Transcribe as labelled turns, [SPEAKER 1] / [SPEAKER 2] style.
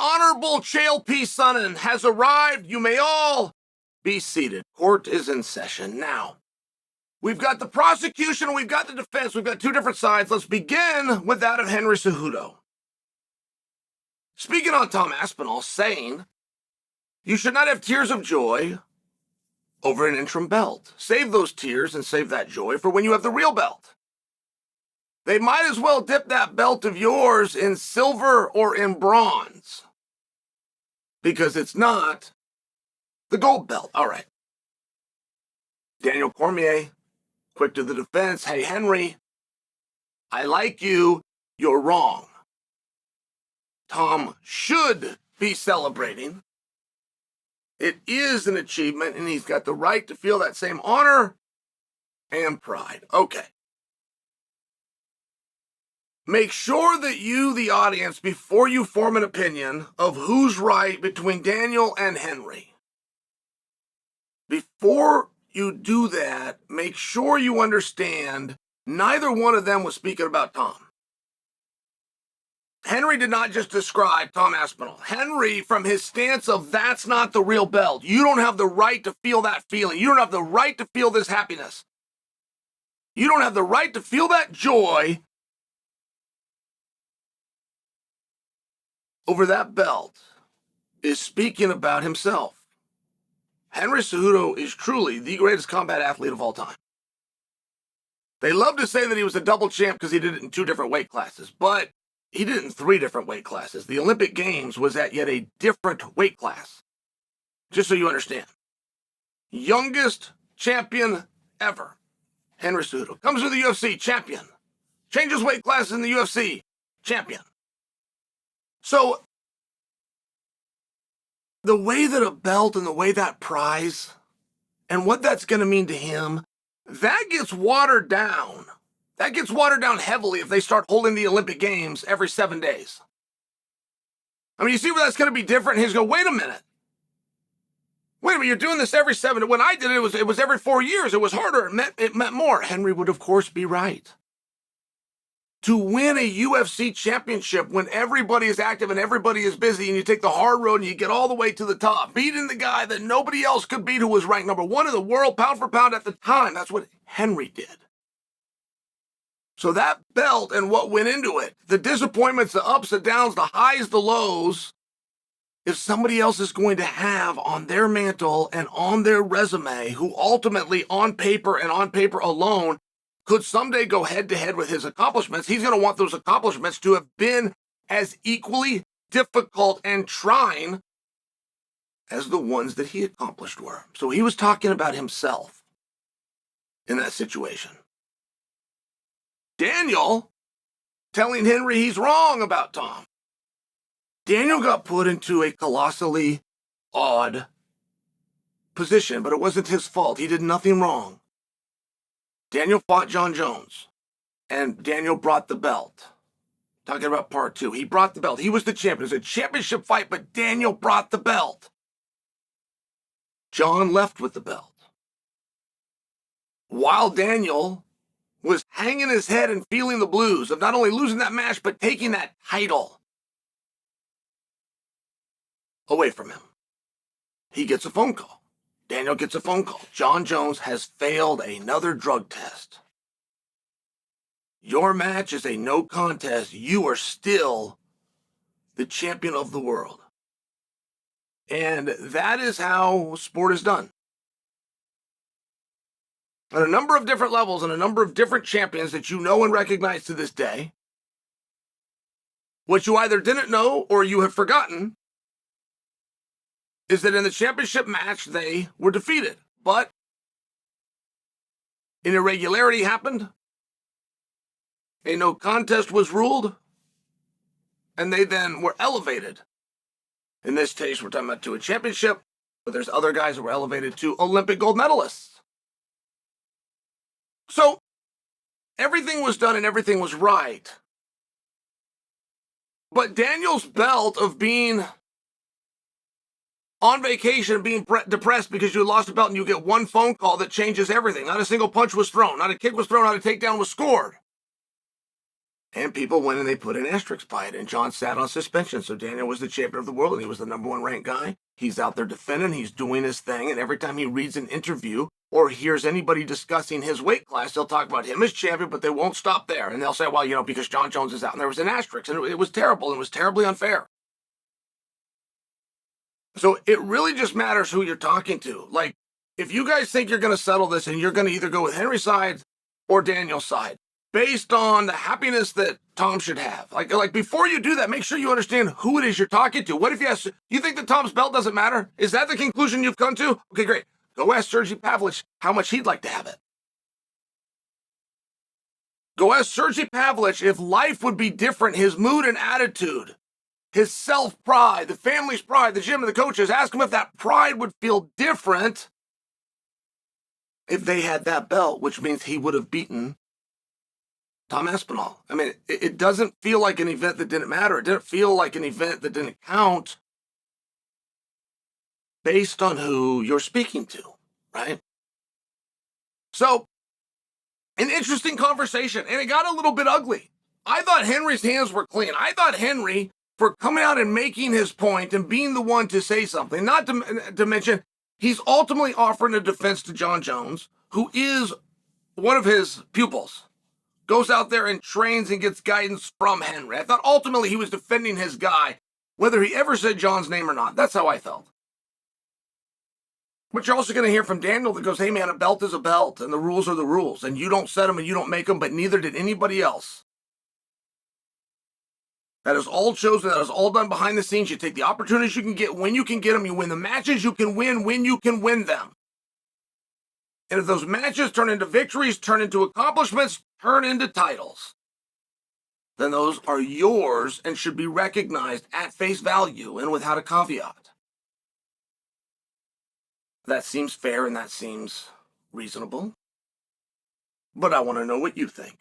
[SPEAKER 1] Honorable Chael Sonnen has arrived. You may all be seated. Court is in session now. We've got the prosecution, we've got the defense, we've got two different sides. Let's begin with that of Henry Cejudo. Speaking on Tom Aspinall, saying, you should not have tears of joy over an interim belt. Save those tears and save that joy for when you have the real belt. They might as well dip that belt of yours in silver or in bronze, because it's not the gold belt. All right. Daniel Cormier, quick to the defense. Hey, Henry, I like you. You're wrong. Tom should be celebrating. It is an achievement, and he's got the right to feel that same honor and pride. Okay. Make sure that you, the audience, before you form an opinion of who's right between Daniel and Henry, before you do that, make sure you understand neither one of them was speaking about Tom. Henry did not just describe Tom Aspinall. Henry, from his stance of that's not the real belt, you don't have the right to feel that feeling. You don't have the right to feel this happiness. You don't have the right to feel that joy over that belt, is speaking about himself. Henry Cejudo is truly the greatest combat athlete of all time. They love to say that he was a double champ because he did it in two different weight classes, but he did it in three different weight classes. The Olympic Games was at yet a different weight class. Just so you understand. Youngest champion ever. Henry Cejudo comes to the UFC, champion. Changes weight classes in the UFC, champion. So, the way that a belt and the way that prize and what that's going to mean to him, that gets watered down. That gets watered down heavily if they start holding the Olympic Games every 7 days. I mean, you see where that's going to be different? He's going, wait a minute. Wait a minute, you're doing this every 7 days. When I did it, it was every 4 years. It was harder. It meant more. Henry would, of course, be right. To win a UFC championship when everybody is active and everybody is busy and you take the hard road and you get all the way to the top, beating the guy that nobody else could beat who was ranked number 1 in the world pound for pound at the time. That's what Henry did. So that belt and what went into it, the disappointments, the ups, the downs, the highs, the lows, if somebody else is going to have on their mantle and on their resume, who ultimately on paper and on paper alone could someday go head-to-head with his accomplishments, he's going to want those accomplishments to have been as equally difficult and trying as the ones that he accomplished were. So he was talking about himself in that situation. Daniel telling Henry he's wrong about Tom. Daniel got put into a colossally odd position, but it wasn't his fault. He did nothing wrong. Daniel fought Jon Jones, and Daniel brought the belt. Talking about part 2. He brought the belt. He was the champion. It was a championship fight, but Daniel brought the belt. Jon left with the belt. While Daniel was hanging his head and feeling the blues of not only losing that match, but taking that title away from him, he gets a phone call. Daniel gets a phone call. Jon Jones has failed another drug test. Your match is a no contest. You are still the champion of the world. And that is how sport is done. On a number of different levels and a number of different champions that you know and recognize to this day. What you either didn't know or you have forgotten is that in the championship match, they were defeated. But an irregularity happened. A no contest was ruled. And they then were elevated. In this case, we're talking about to a championship. But there's other guys that were elevated to Olympic gold medalists. So everything was done and everything was right. But Daniel's belt of being on vacation and being depressed because you lost a belt and you get one phone call that changes everything. Not a single punch was thrown. Not a kick was thrown. Not a takedown was scored. And people went and they put an asterisk by it. And Jon sat on suspension. So Daniel was the champion of the world and he was the number 1 ranked guy. He's out there defending. He's doing his thing. And every time he reads an interview or hears anybody discussing his weight class, they'll talk about him as champion, but they won't stop there. And they'll say, well, because Jon Jones is out. And there was an asterisk. And it was terrible. And it was terribly unfair. So it really just matters who you're talking to. Like, if you guys think you're going to settle this and you're going to either go with Henry's side or Daniel's side, based on the happiness that Tom should have. Like before you do that, make sure you understand who it is you're talking to. What if you think that Tom's belt doesn't matter? Is that the conclusion you've come to? Okay, great. Go ask Sergey Pavlich how much he'd like to have it. Go ask Sergey Pavlich if life would be different, his mood and attitude, his self-pride, the family's pride, the gym and the coaches. Ask him if that pride would feel different if they had that belt, which means he would have beaten Tom Aspinall. I mean, it doesn't feel like an event that didn't matter. It didn't feel like an event that didn't count based on who you're speaking to, right? So, an interesting conversation, and it got a little bit ugly. I thought Henry's hands were clean. I thought Henry, for coming out and making his point and being the one to say something, not to mention, he's ultimately offering a defense to Jon Jones, who is one of his pupils. Goes out there and trains and gets guidance from Henry. I thought ultimately he was defending his guy, whether he ever said Jon's name or not. That's how I felt. But you're also going to hear from Daniel that goes, hey man, a belt is a belt and the rules are the rules. And you don't set them and you don't make them, but neither did anybody else. That is all chosen. That is all done behind the scenes. You take the opportunities you can get when you can get them. You win the matches you can win when you can win them. And if those matches turn into victories, turn into accomplishments, turn into titles, then those are yours and should be recognized at face value and without a caveat. That seems fair and that seems reasonable. But I want to know what you think.